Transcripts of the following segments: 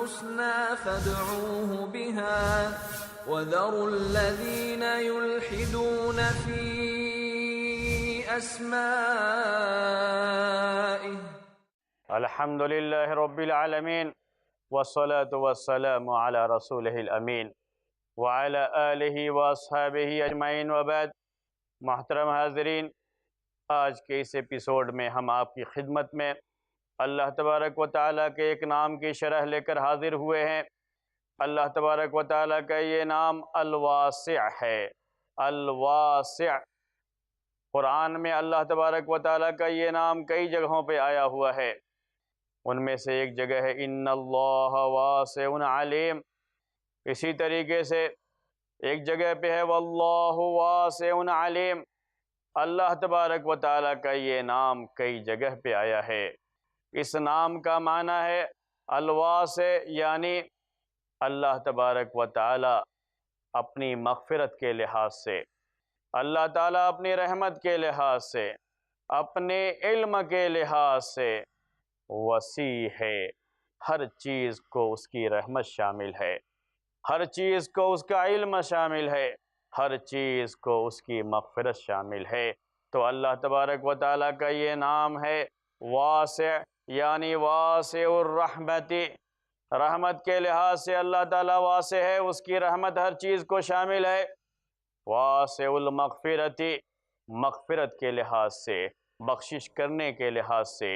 الحسنى فادعوه بها وذروا الذين يلحدون في أسمائه. الحمد لله رب العالمين والصلاة والسلام على رسوله الأمين وعلى آلہ واصحابہ اجمعین وبعد. محترم حاضرین، آج کے اس ایپیسوڈ میں ہم آپ کی خدمت میں اللہ تبارک و تعالیٰ کے ایک نام کی شرح لے کر حاضر ہوئے ہیں. اللہ تبارک و تعالیٰ کا یہ نام الواسع ہے. الواسع، قرآن میں اللہ تبارک و تعالیٰ کا یہ نام کئی جگہوں پہ آیا ہوا ہے. ان میں سے ایک جگہ ہے ان اللہ واسع علیم. اسی طریقے سے ایک جگہ پہ ہے واللہ واسع علیم. اللہ تبارک و تعالیٰ کا یہ نام کئی جگہ پہ آیا ہے. اس نام کا معنی ہے الواسع، یعنی اللہ تبارک و تعالیٰ اپنی مغفرت کے لحاظ سے، اللہ تعالیٰ اپنی رحمت کے لحاظ سے، اپنے علم کے لحاظ سے وسیع ہے. ہر چیز کو اس کی رحمت شامل ہے، ہر چیز کو اس کا علم شامل ہے، ہر چیز کو اس کی مغفرت شامل ہے. تو اللہ تبارک و تعالیٰ کا یہ نام ہے واسع، یعنی واسع الرحمت. رحمت کے لحاظ سے اللہ تعالیٰ واسع ہے، اس کی رحمت ہر چیز کو شامل ہے. واسع المغفرت، مغفرت کے لحاظ سے، بخشش کرنے کے لحاظ سے،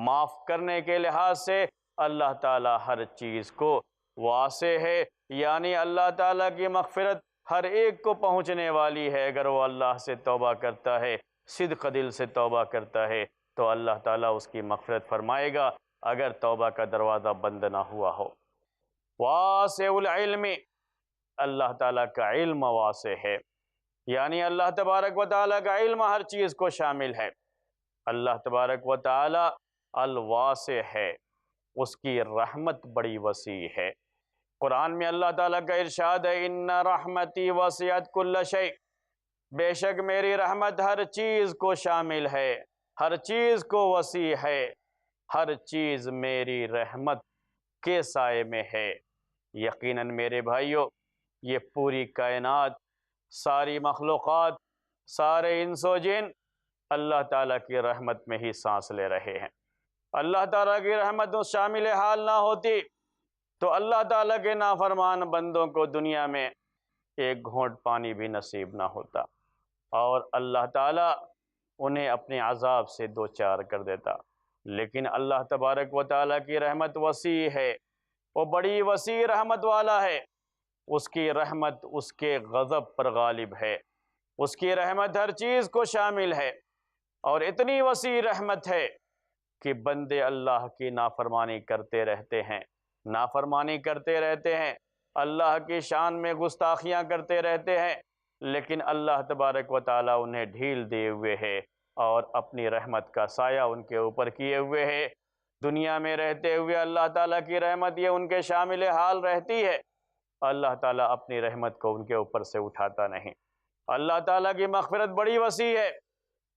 معاف کرنے کے لحاظ سے اللہ تعالیٰ ہر چیز کو واسع ہے. یعنی اللہ تعالیٰ کی مغفرت ہر ایک کو پہنچنے والی ہے. اگر وہ اللہ سے توبہ کرتا ہے، صدق دل سے توبہ کرتا ہے، تو اللہ تعالیٰ اس کی مغفرت فرمائے گا اگر توبہ کا دروازہ بند نہ ہوا ہو. واسع العلم، اللہ تعالیٰ کا علم واسع ہے، یعنی اللہ تبارک و تعالیٰ کا علم ہر چیز کو شامل ہے. اللہ تبارک و تعالیٰ الواسع ہے، اس کی رحمت بڑی وسیع ہے. قرآن میں اللہ تعالیٰ کا ارشاد ہے ان رحمتی وسعت کل شیء، بے شک میری رحمت ہر چیز کو شامل ہے، ہر چیز کو وسیع ہے، ہر چیز میری رحمت کے سائے میں ہے. یقیناً میرے بھائیوں، یہ پوری کائنات، ساری مخلوقات، سارے انس و جن اللہ تعالیٰ کی رحمت میں ہی سانس لے رہے ہیں. اللہ تعالیٰ کی رحمت اس شامل حال نہ ہوتی تو اللہ تعالیٰ کے نافرمان بندوں کو دنیا میں ایک گھونٹ پانی بھی نصیب نہ ہوتا، اور اللہ تعالیٰ انہیں اپنے عذاب سے دوچار کر دیتا. لیکن اللہ تبارک و تعالیٰ کی رحمت وسیع ہے، وہ بڑی وسیع رحمت والا ہے. اس کی رحمت اس کے غضب پر غالب ہے، اس کی رحمت ہر چیز کو شامل ہے، اور اتنی وسیع رحمت ہے کہ بندے اللہ کی نافرمانی کرتے رہتے ہیں، نافرمانی کرتے رہتے ہیں، اللہ کی شان میں گستاخیاں کرتے رہتے ہیں، لیکن اللہ تبارک و تعالیٰ انہیں ڈھیل دیے ہوئے ہے اور اپنی رحمت کا سایہ ان کے اوپر کیے ہوئے ہے. دنیا میں رہتے ہوئے اللہ تعالیٰ کی رحمت یہ ان کے شامل حال رہتی ہے، اللہ تعالیٰ اپنی رحمت کو ان کے اوپر سے اٹھاتا نہیں. اللہ تعالیٰ کی مغفرت بڑی وسیع ہے،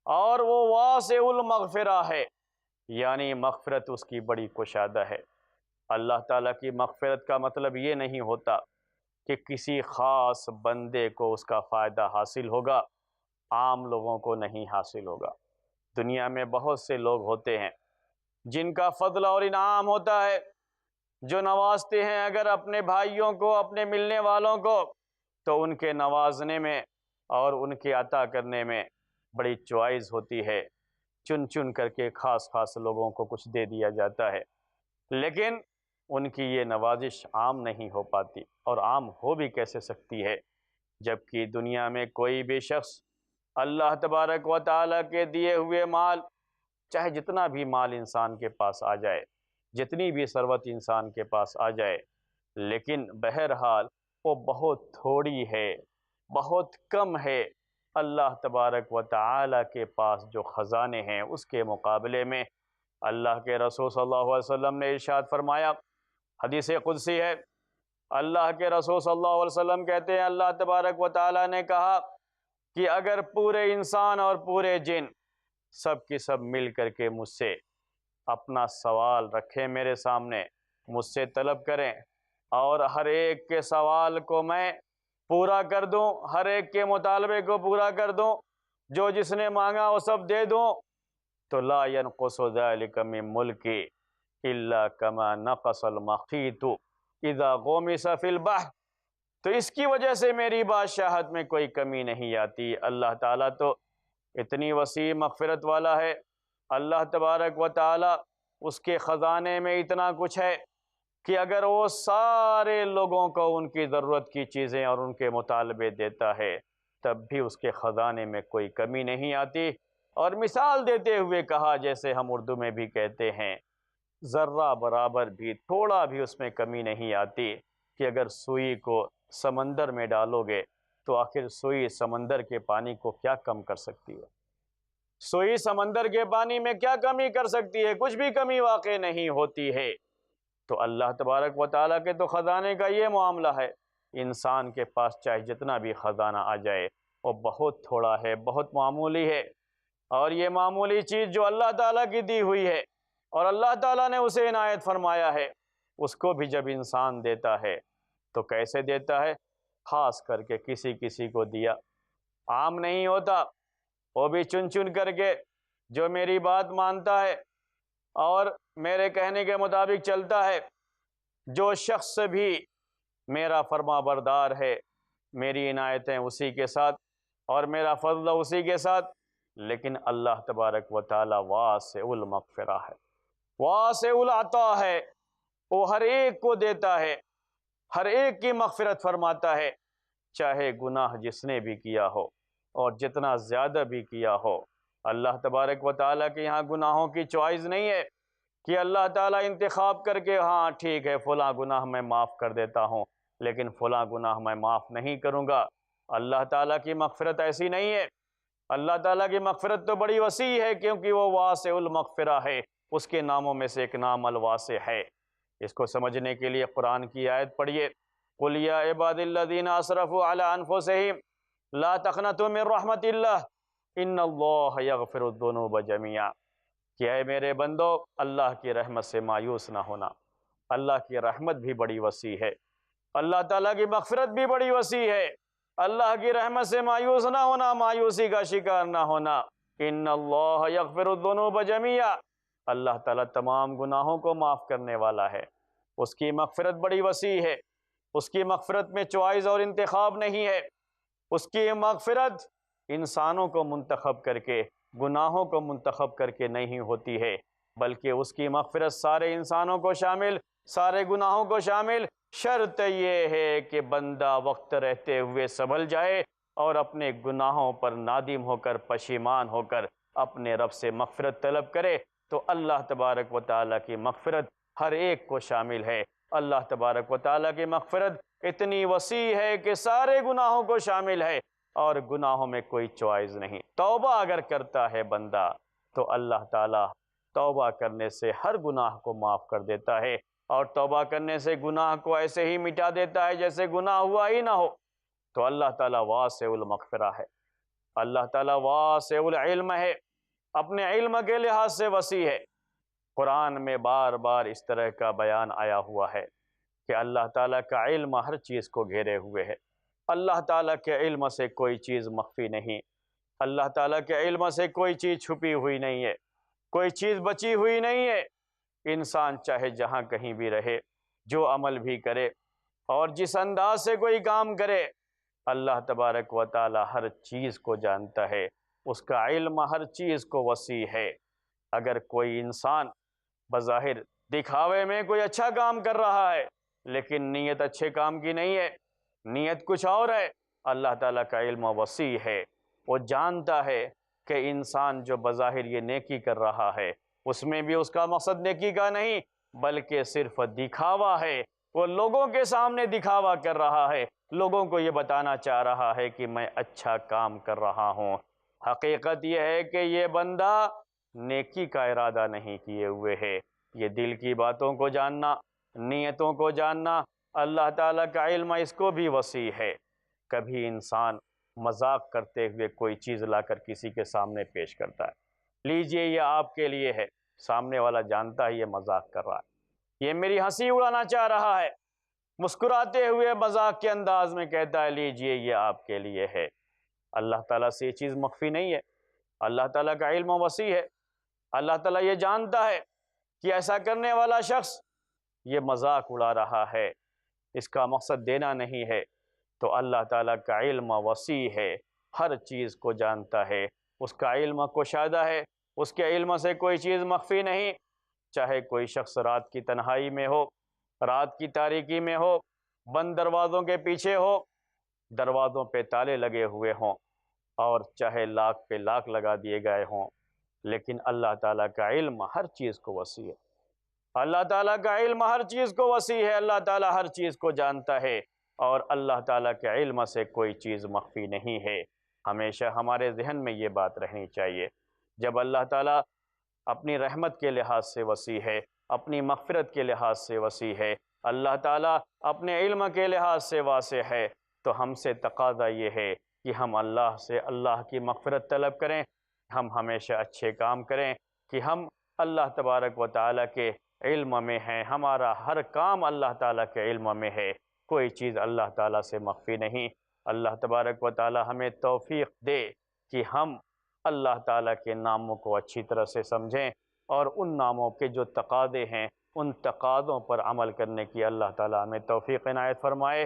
اور وہ واسع المغفرہ ہے، یعنی مغفرت اس کی بڑی کشادہ ہے. اللہ تعالیٰ کی مغفرت کا مطلب یہ نہیں ہوتا کہ کسی خاص بندے کو اس کا فائدہ حاصل ہوگا، عام لوگوں کو نہیں حاصل ہوگا. دنیا میں بہت سے لوگ ہوتے ہیں جن کا فضل اور انعام ہوتا ہے، جو نوازتے ہیں اگر اپنے بھائیوں کو، اپنے ملنے والوں کو، تو ان کے نوازنے میں اور ان کے عطا کرنے میں بڑی چوائس ہوتی ہے. چن چن کر کے خاص خاص لوگوں کو کچھ دے دیا جاتا ہے، لیکن ان کی یہ نوازش عام نہیں ہو پاتی، اور عام ہو بھی کیسے سکتی ہے جبکہ دنیا میں کوئی بھی شخص اللہ تبارک و تعالیٰ کے دیے ہوئے مال، چاہے جتنا بھی مال انسان کے پاس آ جائے، جتنی بھی ثروت انسان کے پاس آ جائے، لیکن بہرحال وہ بہت تھوڑی ہے، بہت کم ہے. اللہ تبارک و تعالیٰ کے پاس جو خزانے ہیں اس کے مقابلے میں اللہ کے رسول صلی اللہ علیہ وسلم نے ارشاد فرمایا، حدیث قدسی ہے، اللہ کے رسول صلی اللہ علیہ وسلم کہتے ہیں اللہ تبارک و تعالیٰ نے کہا کہ اگر پورے انسان اور پورے جن سب کی سب مل کر کے مجھ سے اپنا سوال رکھیں میرے سامنے، مجھ سے طلب کریں اور ہر ایک کے سوال کو میں پورا کر دوں، ہر ایک کے مطالبے کو پورا کر دوں، جو جس نے مانگا وہ سب دے دوں، تو لا ينقص ذلك من ملکی الا كما نقص المخیط اذا غمس فی البحر۔ تو اس کی وجہ سے میری بادشاہت میں کوئی کمی نہیں آتی۔ اللہ تعالیٰ تو اتنی وسیع مغفرت والا ہے، اللہ تبارک و تعالیٰ اس کے خزانے میں اتنا کچھ ہے کہ اگر وہ سارے لوگوں کو ان کی ضرورت کی چیزیں اور ان کے مطالبے دیتا ہے تب بھی اس کے خزانے میں کوئی کمی نہیں آتی۔ اور مثال دیتے ہوئے کہا، جیسے ہم اردو میں بھی کہتے ہیں، ذرہ برابر بھی، تھوڑا بھی اس میں کمی نہیں آتی کہ اگر سوئی کو سمندر میں ڈالو گے تو آخر سوئی سمندر کے پانی کو کیا کم کر سکتی ہے؟ سوئی سمندر کے پانی میں کیا کمی کر سکتی ہے؟ کچھ بھی کمی واقع نہیں ہوتی ہے۔ تو اللہ تبارک و تعالیٰ کے تو خزانے کا یہ معاملہ ہے، انسان کے پاس چاہے جتنا بھی خزانہ آ جائے وہ بہت تھوڑا ہے، بہت معمولی ہے، اور یہ معمولی چیز جو اللہ تعالیٰ کی دی ہوئی ہے اور اللہ تعالیٰ نے اسے عنایت فرمایا ہے، اس کو بھی جب انسان دیتا ہے تو کیسے دیتا ہے؟ خاص کر کے کسی کسی کو دیا، عام نہیں ہوتا، وہ بھی چن چن کر کے جو میری بات مانتا ہے اور میرے کہنے کے مطابق چلتا ہے، جو شخص بھی میرا فرما بردار ہے، میری عنایتیں اسی کے ساتھ اور میرا فضل اسی کے ساتھ۔ لیکن اللہ تبارک و تعالی واسع المغفرہ ہے، واسع العطا ہے، وہ ہر ایک کو دیتا ہے، ہر ایک کی مغفرت فرماتا ہے، چاہے گناہ جس نے بھی کیا ہو اور جتنا زیادہ بھی کیا ہو۔ اللہ تبارک و تعالیٰ کے یہاں گناہوں کی چوائس نہیں ہے کہ اللہ تعالیٰ انتخاب کر کے ہاں ٹھیک ہے فلاں گناہ میں معاف کر دیتا ہوں لیکن فلاں گناہ میں معاف نہیں کروں گا۔ اللہ تعالیٰ کی مغفرت ایسی نہیں ہے۔ اللہ تعالیٰ کی مغفرت تو بڑی وسیع ہے کیونکہ وہ واسع المغفرہ ہے، اس کے ناموں میں سے ایک نام الواسع ہے۔ اس کو سمجھنے کے لیے قرآن کی آیت پڑھیے، قُلْ يَا عِبَادِ الَّذِينَ أَسْرَفُوا عَلَىٰ أَنفُسِهِمْ لَا تَقْنَطُوا مِن رَحْمَةِ اللَّهِ إِنَّ اللَّهَ يَغْفِرُ الذُّنُوبَ جَمِيعًا۔ کہ اے میرے بندو، اللہ کی رحمت سے مایوس نہ ہونا، اللہ کی رحمت بھی بڑی وسیع ہے، اللہ تعالیٰ کی مغفرت بھی بڑی وسیع ہے، اللہ کی رحمت سے مایوس نہ ہونا، مایوسی کا شکار نہ ہونا۔ ان اللہ یغفر الذنوب جميعا، اللہ تعالیٰ تمام گناہوں کو معاف کرنے والا ہے، اس کی مغفرت بڑی وسیع ہے، اس کی مغفرت میں چوائس اور انتخاب نہیں ہے، اس کی مغفرت انسانوں کو منتخب کر کے، گناہوں کو منتخب کر کے نہیں ہوتی ہے، بلکہ اس کی مغفرت سارے انسانوں کو شامل، سارے گناہوں کو شامل۔ شرط یہ ہے کہ بندہ وقت رہتے ہوئے سنبھل جائے اور اپنے گناہوں پر نادم ہو کر، پشیمان ہو کر اپنے رب سے مغفرت طلب کرے، تو اللہ تبارک و تعالیٰ کی مغفرت ہر ایک کو شامل ہے۔ اللہ تبارک و تعالیٰ کی مغفرت اتنی وسیع ہے کہ سارے گناہوں کو شامل ہے اور گناہوں میں کوئی چوائس نہیں۔ توبہ اگر کرتا ہے بندہ تو اللہ تعالیٰ توبہ کرنے سے ہر گناہ کو معاف کر دیتا ہے، اور توبہ کرنے سے گناہ کو ایسے ہی مٹا دیتا ہے جیسے گناہ ہوا ہی نہ ہو۔ تو اللہ تعالیٰ واسع المغفرہ ہے، اللہ تعالیٰ واسع العلم ہے، اپنے علم کے لحاظ سے وسیع ہے۔ قرآن میں بار بار اس طرح کا بیان آیا ہوا ہے کہ اللہ تعالیٰ کا علم ہر چیز کو گھیرے ہوئے ہے، اللہ تعالیٰ کے علم سے کوئی چیز مخفی نہیں، اللہ تعالیٰ کے علم سے کوئی چیز چھپی ہوئی نہیں ہے، کوئی چیز بچی ہوئی نہیں ہے۔ انسان چاہے جہاں کہیں بھی رہے، جو عمل بھی کرے اور جس انداز سے کوئی کام کرے، اللہ تبارک و تعالی ہر چیز کو جانتا ہے، اس کا علم ہر چیز کو وسیع ہے۔ اگر کوئی انسان بظاہر دکھاوے میں کوئی اچھا کام کر رہا ہے لیکن نیت اچھے کام کی نہیں ہے، نیت کچھ اور ہے، اللہ تعالیٰ کا علم وسیع ہے، وہ جانتا ہے کہ انسان جو بظاہر یہ نیکی کر رہا ہے اس میں بھی اس کا مقصد نیکی کا نہیں بلکہ صرف دکھاوا ہے، وہ لوگوں کے سامنے دکھاوا کر رہا ہے، لوگوں کو یہ بتانا چاہ رہا ہے کہ میں اچھا کام کر رہا ہوں۔ حقیقت یہ ہے کہ یہ بندہ نیکی کا ارادہ نہیں کیے ہوئے ہے۔ یہ دل کی باتوں کو جاننا، نیتوں کو جاننا، اللہ تعالیٰ کا علم اس کو بھی وسیع ہے۔ کبھی انسان مذاق کرتے ہوئے کوئی چیز لا کر کسی کے سامنے پیش کرتا ہے، لیجئے یہ آپ کے لیے ہے، سامنے والا جانتا ہے یہ مذاق کر رہا ہے، یہ میری ہنسی اڑانا چاہ رہا ہے، مسکراتے ہوئے مذاق کے انداز میں کہتا ہے لیجئے یہ آپ کے لیے ہے۔ اللہ تعالیٰ سے یہ چیز مخفی نہیں ہے، اللہ تعالیٰ کا علم وسیع ہے، اللہ تعالیٰ یہ جانتا ہے کہ ایسا کرنے والا شخص یہ مذاق اڑا رہا ہے، اس کا مقصد دینا نہیں ہے۔ تو اللہ تعالیٰ کا علم وسیع ہے، ہر چیز کو جانتا ہے، اس کا علم کشادہ ہے، اس کے علم سے کوئی چیز مخفی نہیں۔ چاہے کوئی شخص رات کی تنہائی میں ہو، رات کی تاریکی میں ہو، بند دروازوں کے پیچھے ہو، دروازوں پہ تالے لگے ہوئے ہوں، اور چاہے لاکھ پہ لاکھ لگا دیے گئے ہوں، لیکن اللہ تعالیٰ کا علم ہر چیز کو وسیع ہے۔ اللہ تعالیٰ کا علم ہر چیز کو وسیع ہے، اللہ تعالیٰ ہر چیز کو جانتا ہے، اور اللہ تعالیٰ کے علم سے کوئی چیز مخفی نہیں ہے۔ ہمیشہ ہمارے ذہن میں یہ بات رہنی چاہیے، جب اللہ تعالیٰ اپنی رحمت کے لحاظ سے وسیع ہے، اپنی مغفرت کے لحاظ سے وسیع ہے، اللہ تعالیٰ اپنے علم کے لحاظ سے واسع ہے، تو ہم سے تقاضا یہ ہے کہ ہم اللہ سے اللہ کی مغفرت طلب کریں، ہم ہمیشہ اچھے کام کریں، کہ ہم اللہ تبارک و تعالیٰ کے علم میں ہیں، ہمارا ہر کام اللہ تعالیٰ کے علم میں ہے، کوئی چیز اللہ تعالیٰ سے مخفی نہیں۔ اللہ تبارک و تعالیٰ ہمیں توفیق دے کہ ہم اللہ تعالیٰ کے ناموں کو اچھی طرح سے سمجھیں، اور ان ناموں کے جو تقاضے ہیں ان تقاضوں پر عمل کرنے کی اللہ تعالیٰ ہمیں توفیق عنایت فرمائے۔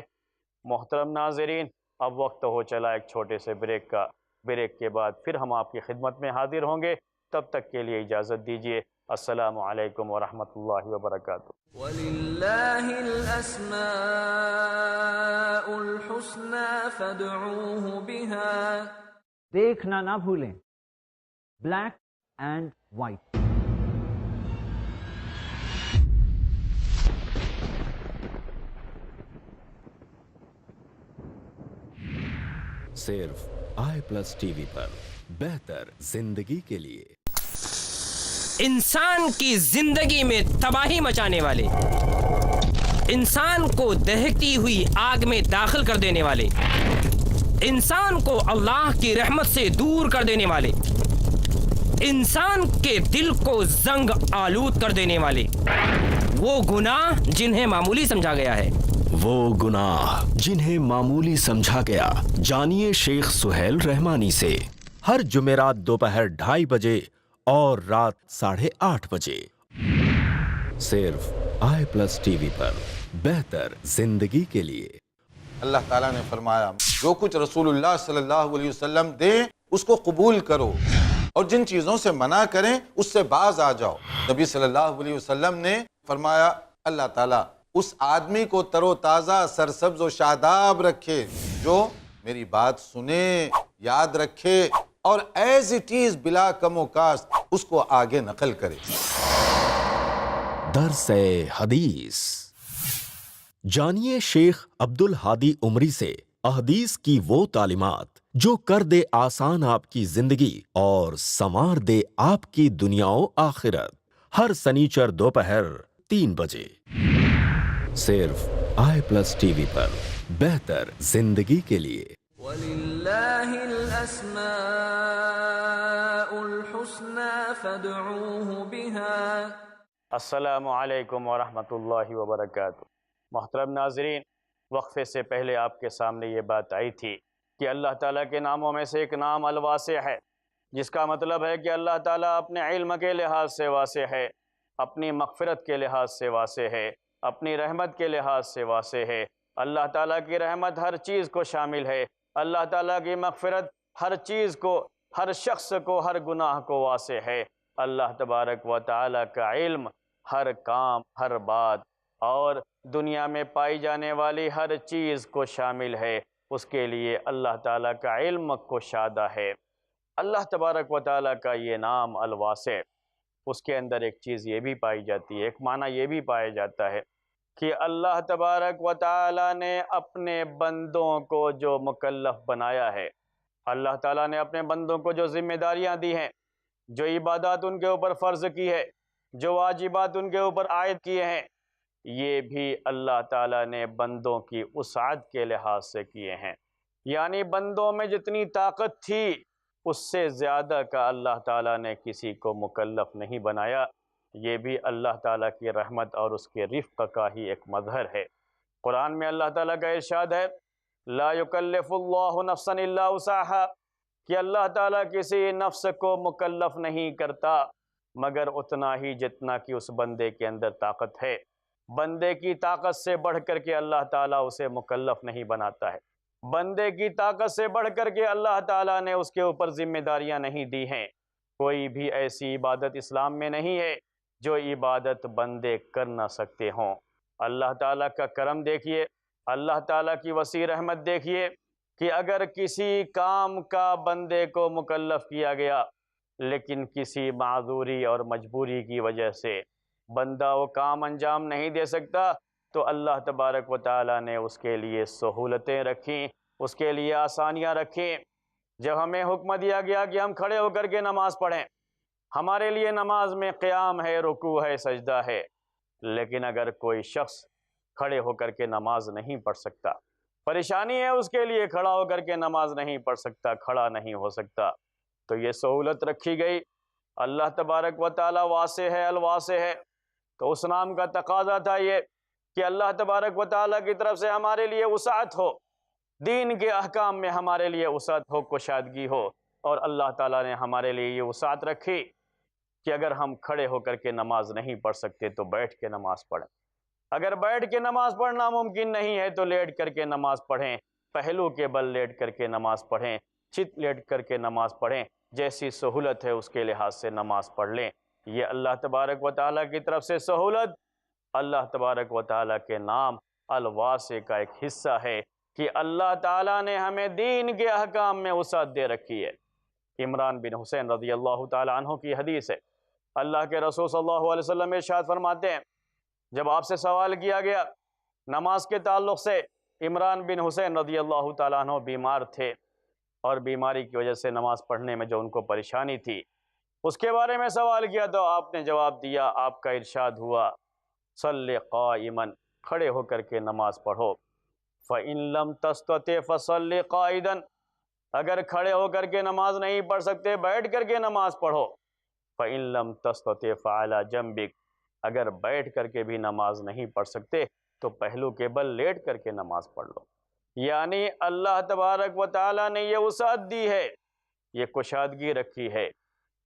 محترم ناظرین، اب وقت ہو چلا ایک چھوٹے سے بریک کا، بریک کے بعد پھر ہم آپ کی خدمت میں حاضر ہوں گے، تب تک کے لیے اجازت دیجیے۔ السلام علیکم ورحمۃ اللہ وبرکاتہ۔ وَلِلَّهِ الْأَسْمَاءُ الْحُسْنَى فَادْعُوهُ بِهَا۔ دیکھنا نہ بھولیں، بلیک اینڈ وائٹ۔ صرف آئی پلس ٹی وی پر، بہتر زندگی کے لیے۔ انسان کی زندگی میں تباہی مچانے والے، انسان کو دہکتی ہوئی آگ میں داخل کر دینے والے، انسان کو اللہ کی رحمت سے دور کر دینے والے، انسان کے دل کو زنگ آلود کر دینے والے وہ گناہ جنہیں معمولی سمجھا گیا ہے، وہ گناہ جنہیں معمولی سمجھا گیا۔ جانیے شیخ سہیل رحمانی سے ہر جمعرات دوپہر 2:30 بجے اور رات 8:30 بجے، صرف آئی پلس ٹی وی پر، بہتر زندگی کے لیے۔ اللہ تعالیٰ نے فرمایا جو کچھ رسول اللہ صلی اللہ علیہ وسلم دیں اس کو قبول کرو، اور جن چیزوں سے منع کریں اس سے باز آ جاؤ۔ نبی صلی اللہ علیہ وسلم نے فرمایا اللہ تعالیٰ اس آدمی کو تر و تازہ، سرسبز و شاداب رکھے جو میری بات سنے، یاد رکھے، اور ایز اٹ از بلا کم و کاست اس کو آگے نقل کرے۔ درس حدیث، جانیے شیخ عبد الہادی عمری سے احادیث کی وہ تعلیمات جو کر دے آسان آپ کی زندگی اور سنوار دے آپ کی دنیا و آخرت، ہر سنیچر دوپہر 3 بجے، صرف آئی پلس ٹی وی پر، بہتر زندگی کے لیے۔ وَلِلَّهِ الْأَسْمَاءُ الْحُسْنَى فَادْعُوهُ بِهَا۔ السلام علیکم ورحمۃ اللہ وبرکاتہ۔ محترم ناظرین، وقفے سے پہلے آپ کے سامنے یہ بات آئی تھی کہ اللہ تعالیٰ کے ناموں میں سے ایک نام الواسع ہے، جس کا مطلب ہے کہ اللہ تعالیٰ اپنے علم کے لحاظ سے واسع ہے، اپنی مغفرت کے لحاظ سے واسع ہے، اپنی رحمت کے لحاظ سے واسع ہے۔ اللہ تعالیٰ کی رحمت ہر چیز کو شامل ہے، اللہ تعالیٰ کی مغفرت ہر چیز کو، ہر شخص کو، ہر گناہ کو واسع ہے۔ اللہ تبارک و تعالیٰ کا علم ہر کام، ہر بات اور دنیا میں پائی جانے والی ہر چیز کو شامل ہے، اس کے لیے اللہ تعالیٰ کا علم کشادہ ہے۔ اللہ تبارک و تعالیٰ کا یہ نام الواسع، اس کے اندر ایک چیز یہ بھی پائی جاتی ہے، ایک معنی یہ بھی پایا جاتا ہے کہ اللہ تبارک و تعالیٰ نے اپنے بندوں کو جو مکلف بنایا ہے، اللہ تعالیٰ نے اپنے بندوں کو جو ذمہ داریاں دی ہیں، جو عبادات ان کے اوپر فرض کی ہے، جو واجبات ان کے اوپر عائد کیے ہیں، یہ بھی اللہ تعالیٰ نے بندوں کی وسعت کے لحاظ سے کیے ہیں۔ یعنی بندوں میں جتنی طاقت تھی اس سے زیادہ کا اللہ تعالیٰ نے کسی کو مکلف نہیں بنایا، یہ بھی اللہ تعالیٰ کی رحمت اور اس کے رفق کا ہی ایک مظہر ہے۔ قرآن میں اللہ تعالیٰ کا ارشاد ہے لا یکلف اللہ نفسا الا وسعها، کہ اللہ تعالیٰ کسی نفس کو مکلف نہیں کرتا مگر اتنا ہی جتنا کہ اس بندے کے اندر طاقت ہے۔ بندے کی طاقت سے بڑھ کر کے اللہ تعالیٰ اسے مکلف نہیں بناتا ہے۔ بندے کی طاقت سے بڑھ کر کے اللہ تعالیٰ نے اس کے اوپر ذمہ داریاں نہیں دی ہیں۔ کوئی بھی ایسی عبادت اسلام میں نہیں ہے جو عبادت بندے کر نہ سکتے ہوں۔ اللہ تعالیٰ کا کرم دیکھیے، اللہ تعالیٰ کی وسیع رحمت دیکھیے کہ اگر کسی کام کا بندے کو مکلف کیا گیا لیکن کسی معذوری اور مجبوری کی وجہ سے بندہ وہ کام انجام نہیں دے سکتا تو اللہ تبارک و تعالیٰ نے اس کے لیے سہولتیں رکھیں، اس کے لیے آسانیاں رکھیں۔ جب ہمیں حکم دیا گیا کہ ہم کھڑے ہو کر کے نماز پڑھیں، ہمارے لیے نماز میں قیام ہے، رکوع ہے، سجدہ ہے، لیکن اگر کوئی شخص کھڑے ہو کر کے نماز نہیں پڑھ سکتا، پریشانی ہے اس کے لیے، کھڑا ہو کر کے نماز نہیں پڑھ سکتا، کھڑا نہیں ہو سکتا، تو یہ سہولت رکھی گئی۔ اللہ تبارک و تعالیٰ واسع ہے، الواسع ہے، تو اس نام کا تقاضا تھا یہ کہ اللہ تبارک و تعالیٰ کی طرف سے ہمارے لیے وسعت ہو، دین کے احکام میں ہمارے لیے وسعت ہو، کشادگی ہو، اور اللہ تعالیٰ نے ہمارے لیے یہ وسعت رکھی کہ اگر ہم کھڑے ہو کر کے نماز نہیں پڑھ سکتے تو بیٹھ کے نماز پڑھیں، اگر بیٹھ کے نماز پڑھنا ممکن نہیں ہے تو لیٹ کر کے نماز پڑھیں، پہلو کے بل لیٹ کر کے نماز پڑھیں، چت لیٹ کر کے نماز پڑھیں، جیسی سہولت ہے اس کے لحاظ سے نماز پڑھ لیں۔ یہ اللہ تبارک و تعالیٰ کی طرف سے سہولت اللہ تبارک و تعالیٰ کے نام الواسع کا ایک حصہ ہے کہ اللہ تعالیٰ نے ہمیں دین کے احکام میں وسعت دے رکھی ہے۔ عمران بن حسین رضی اللہ تعالیٰ عنہ کی حدیث ہے، اللہ کے رسول صلی اللہ علیہ وسلم ارشاد فرماتے ہیں جب آپ سے سوال کیا گیا نماز کے تعلق سے، عمران بن حسین رضی اللہ تعالیٰ عنہ بیمار تھے اور بیماری کی وجہ سے نماز پڑھنے میں جو ان کو پریشانی تھی اس کے بارے میں سوال کیا تو آپ نے جواب دیا، آپ کا ارشاد ہوا صلی قائما، کھڑے ہو کر کے نماز پڑھو، فَإِن لَمْ تَسْتَطِعْ فَصَلِّ قَائِدًا، اگر کھڑے ہو کر کے نماز نہیں پڑھ سکتے بیٹھ کر کے نماز پڑھو، فَإِن لَمْ تَسْتَطِعْ فَعَلَى جَنبِكَ، اگر بیٹھ کر کے بھی نماز نہیں پڑھ سکتے تو پہلو کے بل لیٹ کر کے نماز پڑھ لو۔ یعنی اللہ تبارک و تعالیٰ نے یہ وسعت دی ہے، یہ کشادگی رکھی ہے،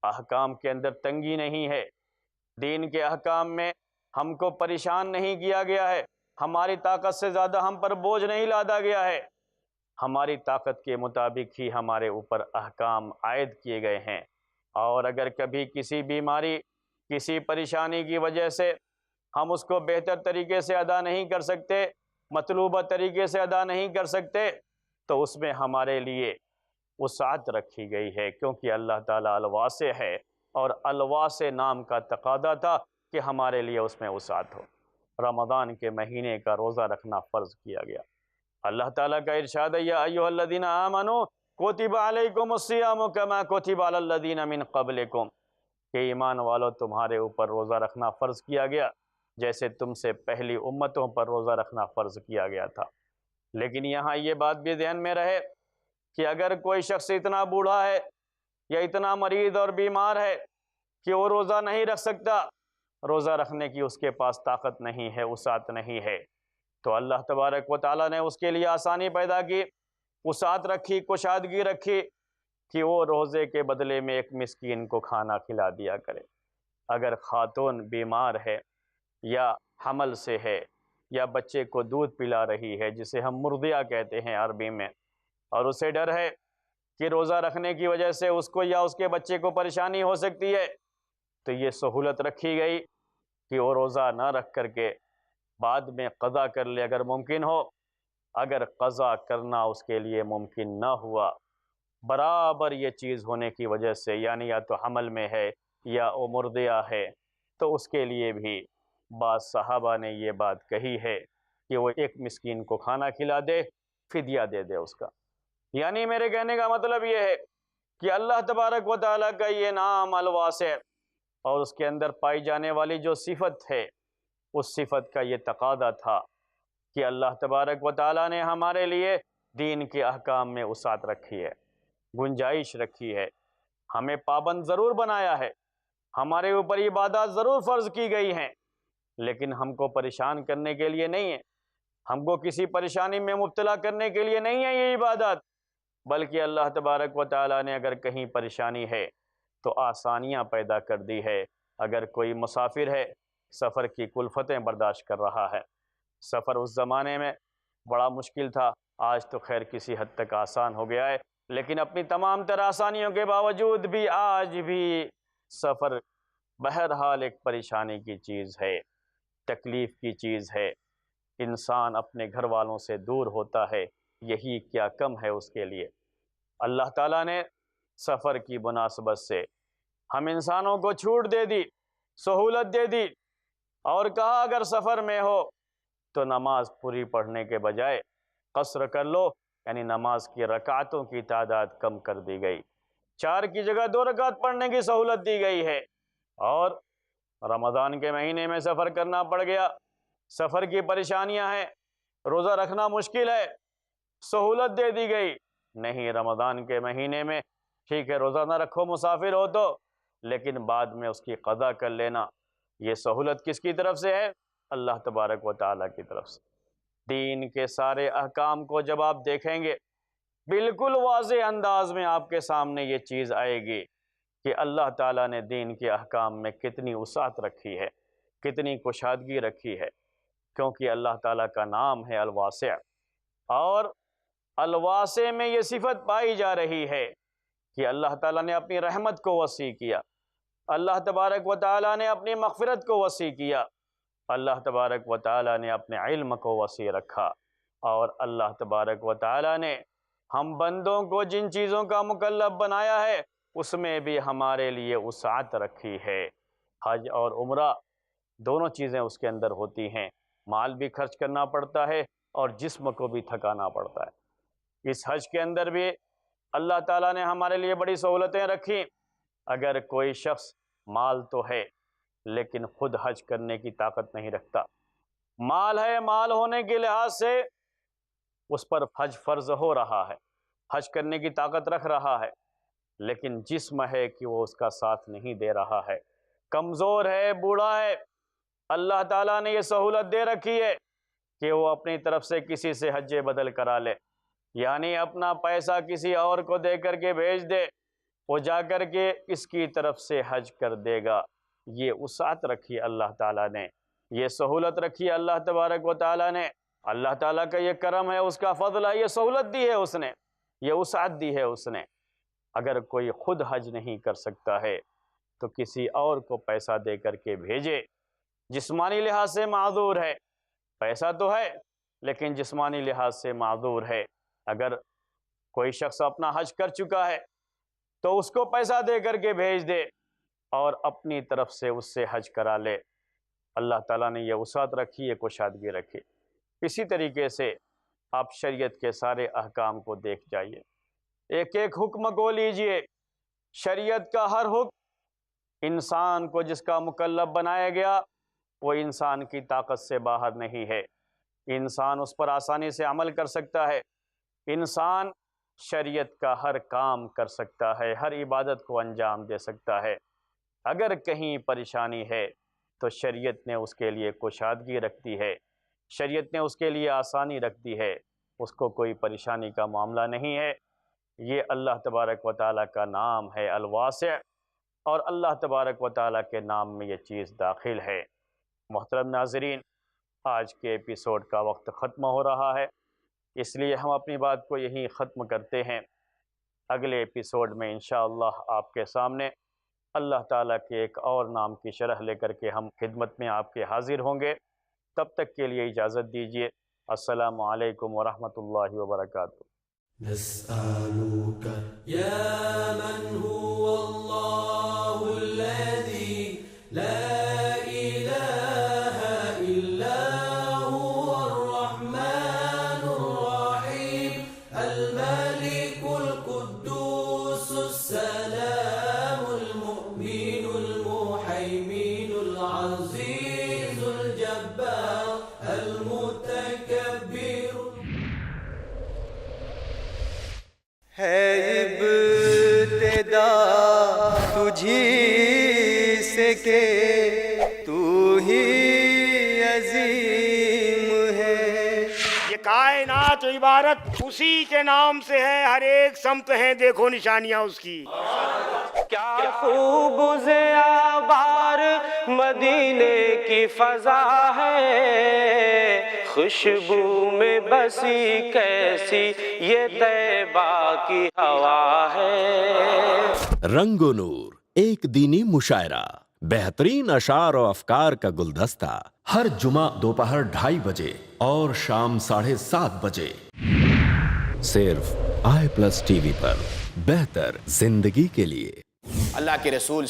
احکام کے اندر تنگی نہیں ہے، دین کے احکام میں ہم کو پریشان نہیں کیا گیا ہے، ہماری طاقت سے زیادہ ہم پر بوجھ نہیں لادا گیا ہے، ہماری طاقت کے مطابق ہی ہمارے اوپر احکام عائد کیے گئے ہیں۔ اور اگر کبھی کسی بیماری، کسی پریشانی کی وجہ سے ہم اس کو بہتر طریقے سے ادا نہیں کر سکتے، مطلوبہ طریقے سے ادا نہیں کر سکتے، تو اس میں ہمارے لیے وسعت رکھی گئی ہے، کیونکہ اللہ تعالیٰ الواسع ہے اور الواسع نام کا تقاضا تھا کہ ہمارے لیے اس میں وسعت ہو۔ رمضان کے مہینے کا روزہ رکھنا فرض کیا گیا۔ اللہ تعالیٰ کا ارشاد ہے یا ایھا الذین آمنوا کتب علیکم الصیام کما کتب علی الذین من قبلکم، کہ ایمان والو تمہارے اوپر روزہ رکھنا فرض کیا گیا جیسے تم سے پہلی امتوں پر روزہ رکھنا فرض کیا گیا تھا۔ لیکن یہاں یہ بات بھی ذہن میں رہے کہ اگر کوئی شخص اتنا بوڑھا ہے یا اتنا مریض اور بیمار ہے کہ وہ روزہ نہیں رکھ سکتا، روزہ رکھنے کی اس کے پاس طاقت نہیں ہے، وسعت نہیں ہے، تو اللہ تبارک و تعالیٰ نے اس کے لیے آسانی پیدا کی، وسعت رکھی، کشادگی رکھی کہ وہ روزے کے بدلے میں ایک مسکین کو کھانا کھلا دیا کرے۔ اگر خاتون بیمار ہے یا حمل سے ہے یا بچے کو دودھ پلا رہی ہے جسے ہم مرضیہ کہتے ہیں عربی میں، اور اسے ڈر ہے کہ روزہ رکھنے کی وجہ سے اس کو یا اس کے بچے کو پریشانی ہو سکتی ہے، تو یہ سہولت رکھی گئی کہ وہ روزہ نہ رکھ کر کے بعد میں قضا کر لے اگر ممکن ہو۔ اگر قضا کرنا اس کے لیے ممکن نہ ہوا، برابر یہ چیز ہونے کی وجہ سے، یعنی یا تو حمل میں ہے یا وہ مرضیہ ہے، تو اس کے لیے بھی بعض صحابہ نے یہ بات کہی ہے کہ وہ ایک مسکین کو کھانا کھلا دے، فدیہ دے دے اس کا۔ یعنی میرے کہنے کا مطلب یہ ہے کہ اللہ تبارک و تعالیٰ کا یہ نام الواسع اور اس کے اندر پائی جانے والی جو صفت ہے، اس صفت کا یہ تقاضا تھا کہ اللہ تبارک و تعالیٰ نے ہمارے لیے دین کے احکام میں وسعت رکھی ہے، گنجائش رکھی ہے، ہمیں پابند ضرور بنایا ہے ہمارے اوپر عبادات ضرور فرض کی گئی ہیں، لیکن ہم کو پریشان کرنے کے لیے نہیں ہے، ہم کو کسی پریشانی میں مبتلا کرنے کے لیے نہیں ہے یہ عبادات، بلکہ اللہ تبارک و تعالیٰ نے اگر کہیں پریشانی ہے تو آسانیاں پیدا کر دی ہے۔ اگر کوئی مسافر ہے، سفر کی کلفتیں برداشت کر رہا ہے، سفر اس زمانے میں بڑا مشکل تھا، آج تو خیر کسی حد تک آسان ہو گیا ہے، لیکن اپنی تمام تر آسانیوں کے باوجود بھی آج بھی سفر بہرحال ایک پریشانی کی چیز ہے، تکلیف کی چیز ہے۔ انسان اپنے گھر والوں سے دور ہوتا ہے، یہی کیا کم ہے اس کے لیے۔ اللہ تعالیٰ نے سفر کی مناسبت سے ہم انسانوں کو چھوٹ دے دی، سہولت دے دی، اور کہا اگر سفر میں ہو تو نماز پوری پڑھنے کے بجائے قصر کر لو، یعنی نماز کی رکعتوں کی تعداد کم کر دی گئی، 4 کی جگہ 2 رکعت پڑھنے کی سہولت دی گئی ہے۔ اور رمضان کے مہینے میں سفر کرنا پڑ گیا، سفر کی پریشانیاں ہیں، روزہ رکھنا مشکل ہے، سہولت دے دی گئی، نہیں رمضان کے مہینے میں ٹھیک ہے روزہ نہ رکھو مسافر ہو تو، لیکن بعد میں اس کی قضا کر لینا۔ یہ سہولت کس کی طرف سے ہے؟ اللہ تبارک و تعالیٰ کی طرف سے۔ دین کے سارے احکام کو جب آپ دیکھیں گے، بالکل واضح انداز میں آپ کے سامنے یہ چیز آئے گی کہ اللہ تعالیٰ نے دین کے احکام میں کتنی وسعت رکھی ہے، کتنی کشادگی رکھی ہے، کیونکہ اللہ تعالیٰ کا نام ہے الواسع، اور الواسع میں یہ صفت پائی جا رہی ہے کہ اللہ تعالیٰ نے اپنی رحمت کو وسیع کیا، اللہ تبارک و تعالیٰ نے اپنی مغفرت کو وسیع کیا، اللہ تبارک و تعالیٰ نے اپنے علم کو وسیع رکھا، اور اللہ تبارک و تعالیٰ نے ہم بندوں کو جن چیزوں کا مکلف بنایا ہے اس میں بھی ہمارے لیے وسعت رکھی ہے۔ حج اور عمرہ دونوں چیزیں اس کے اندر ہوتی ہیں، مال بھی خرچ کرنا پڑتا ہے اور جسم کو بھی تھکانا پڑتا ہے۔ اس حج کے اندر بھی اللہ تعالیٰ نے ہمارے لیے بڑی سہولتیں رکھی۔ اگر کوئی شخص مال تو ہے لیکن خود حج کرنے کی طاقت نہیں رکھتا، مال ہے، مال ہونے کے لحاظ سے اس پر حج فرض ہو رہا ہے، حج کرنے کی طاقت رکھ رہا ہے، لیکن جسم ہے کہ وہ اس کا ساتھ نہیں دے رہا ہے، کمزور ہے، بوڑھا ہے، اللہ تعالیٰ نے یہ سہولت دے رکھی ہے کہ وہ اپنی طرف سے کسی سے حج بدل کرا لے، یعنی اپنا پیسہ کسی اور کو دے کر کے بھیج دے، وہ جا کر کے اس کی طرف سے حج کر دے گا۔ یہ وسعت رکھی اللہ تعالیٰ نے، یہ سہولت رکھی اللہ تبارک و تعالیٰ نے، اللہ تعالیٰ کا یہ کرم ہے، اس کا فضل ہے، یہ سہولت دی ہے اس نے، یہ وسعت دی ہے اس نے۔ اگر کوئی خود حج نہیں کر سکتا ہے تو کسی اور کو پیسہ دے کر کے بھیجے، جسمانی لحاظ سے معذور ہے، پیسہ تو ہے لیکن جسمانی لحاظ سے معذور ہے۔ اگر کوئی شخص اپنا حج کر چکا ہے تو اس کو پیسہ دے کر کے بھیج دے اور اپنی طرف سے اس سے حج کرا لے۔ اللہ تعالیٰ نے یہ وسعت رکھی ہے، کشادگی رکھی۔ اسی طریقے سے آپ شریعت کے سارے احکام کو دیکھ جائیے، ایک ایک حکم کو لیجئے، شریعت کا ہر حکم انسان کو جس کا مکلف بنایا گیا وہ انسان کی طاقت سے باہر نہیں ہے، انسان اس پر آسانی سے عمل کر سکتا ہے، انسان شریعت کا ہر کام کر سکتا ہے، ہر عبادت کو انجام دے سکتا ہے۔ اگر کہیں پریشانی ہے تو شریعت نے اس کے لیے کشادگی رکھ دی ہے، شریعت نے اس کے لیے آسانی رکھ دی ہے، اس کو کوئی پریشانی کا معاملہ نہیں ہے۔ یہ اللہ تبارک و تعالیٰ کا نام ہے الواسع، اور اللہ تبارک و تعالیٰ کے نام میں یہ چیز داخل ہے۔ محترم ناظرین، آج کے ایپیسوڈ کا وقت ختم ہو رہا ہے، اس لیے ہم اپنی بات کو یہیں ختم کرتے ہیں۔ اگلے ایپیسوڈ میں انشاءاللہ آپ کے سامنے اللہ تعالیٰ کے ایک اور نام کی شرح لے کر کے ہم خدمت میں آپ کے حاضر ہوں گے۔ تب تک کے لیے اجازت دیجیے۔ السلام علیکم ورحمۃ اللہ وبرکاتہ۔ نسألك يا من هو الله الذي لا إله إلا هو الرحمن الرحيم الملك القدوس السلام المؤمن المهيمن العزيز الجبار المتكبر ہے ابتدا یہ کائنات عبارت اسی کے نام سے ہے، ہر ایک سمت ہیں، دیکھو نشانیاں اس کی. کیا خوب زیابار مدینے کی فضا ہے، خوشبو میں بسی کیسی یہ طیبہ کی ہوا ہے. رنگ و نور ایک دینی مشاعرہ، بہترین اشعار و افکار کا گلدستہ، ہر جمعہ دوپہر 2:30 بجے اور شام 7:30 بجے، صرف آئی پلس ٹی وی پر. بہتر زندگی کے لیے. اللہ کے رسول